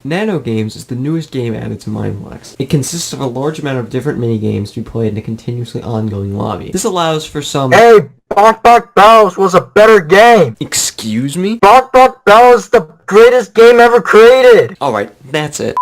Nano Games is the newest game added to mineplex. It consists of a large amount of different mini-games to be played in a continuously ongoing lobby. This allows for some— Hey, Bark Bark Bells was a better game! Excuse me? Bark Bark Bells is the greatest game ever created! Alright, that's it.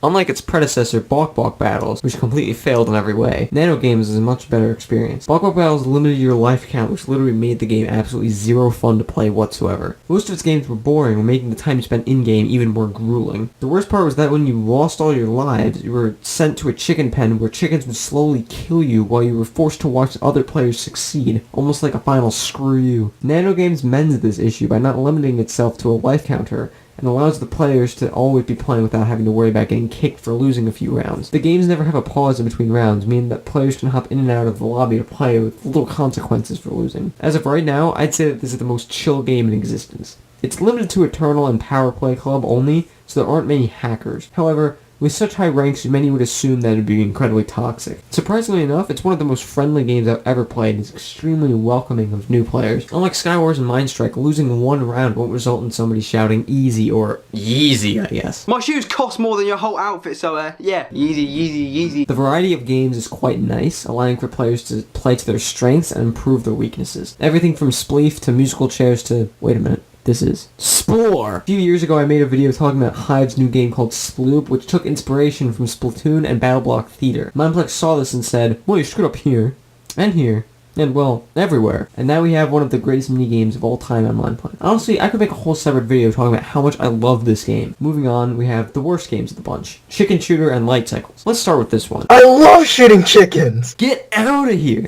Unlike its predecessor, Balk Balk Battles, which completely failed in every way, Nano Games is a much better experience. Balk Balk Battles limited your life count, which literally made the game absolutely zero fun to play whatsoever. Most of its games were boring, making the time you spent in-game even more grueling. The worst part was that when you lost all your lives, you were sent to a chicken pen where chickens would slowly kill you while you were forced to watch other players succeed, almost like a final screw you. Nano Games mends this issue by not limiting itself to a life counter, and allows the players to always be playing without having to worry about getting kicked for losing a few rounds. The games never have a pause in between rounds, meaning that players can hop in and out of the lobby to play with little consequences for losing. As of right now, I'd say that this is the most chill game in existence. It's limited to Eternal and Power Play Club only, so there aren't many hackers. However, with such high ranks, many would assume that it would be incredibly toxic. Surprisingly enough, it's one of the most friendly games I've ever played and is extremely welcoming of new players. Unlike Skywars and Mindstrike, losing one round won't result in somebody shouting easy or Yeezy, I guess. My shoes cost more than your whole outfit, so yeah, Yeezy, Yeezy, Yeezy. The variety of games is quite nice, allowing for players to play to their strengths and improve their weaknesses. Everything from Spleef to musical chairs to— wait a minute. This is Spore! A few years ago I made a video talking about Hive's new game called Sploop, which took inspiration from Splatoon and BattleBlock Theater. Mineplex saw this and said, well, you screwed up here, and well, everywhere. And now we have one of the greatest minigames of all time on Mineplex. Honestly, I could make a whole separate video talking about how much I love this game. Moving on, we have the worst games of the bunch: Chicken Shooter and Light Cycles. Let's start with this one. I love shooting chickens! Get out of here!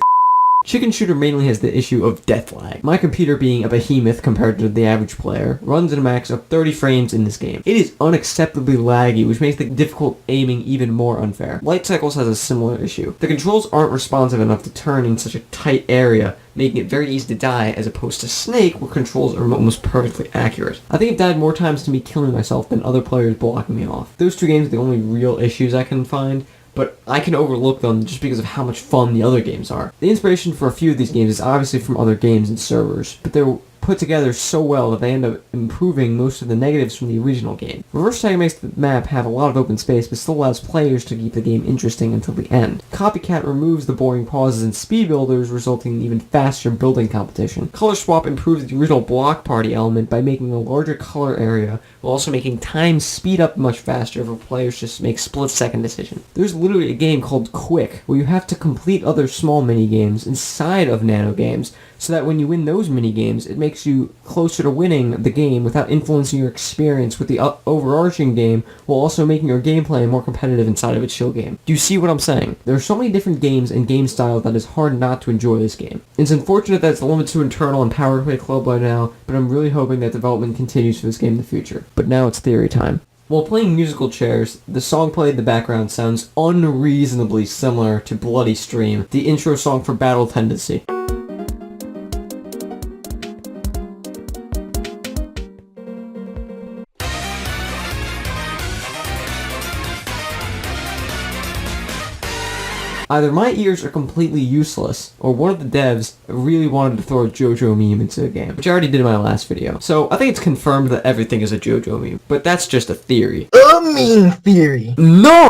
Chicken Shooter mainly has the issue of death lag. My computer, being a behemoth compared to the average player, runs at a max of 30 frames in this game. It is unacceptably laggy, which makes the difficult aiming even more unfair. Light Cycles has a similar issue. The controls aren't responsive enough to turn in such a tight area, making it very easy to die, as opposed to Snake, where controls are almost perfectly accurate. I think I've died more times to me killing myself than other players blocking me off. Those two games are the only real issues I can find, but I can overlook them just because of how much fun the other games are. The inspiration for a few of these games is obviously from other games and servers, but they're put together so well that they end up improving most of the negatives from the original game. Reverse Tag makes the map have a lot of open space, but still allows players to keep the game interesting until the end. Copycat removes the boring pauses and speed builders, resulting in even faster building competition. Color Swap improves the original block party element by making a larger color area, while also making time speed up much faster for players just make split-second decisions. There's literally a game called Quick, where you have to complete other small mini-games inside of Nano Games, so that when you win those mini-games, it makes you closer to winning the game without influencing your experience with the overarching game, while also making your gameplay more competitive inside of a chill game. Do you see what I'm saying? There are so many different games and game styles that it's hard not to enjoy this game. It's unfortunate that it's limited to Internal and Power Play Club by now, but I'm really hoping that development continues for this game in the future. But now it's theory time. While playing musical chairs, the song played in the background sounds unreasonably similar to Bloody Stream, the intro song for Battle Tendency. Either my ears are completely useless, or one of the devs really wanted to throw a JoJo meme into the game, which I already did in my last video. So I think it's confirmed that everything is a JoJo meme, but that's just a theory. A meme theory! No!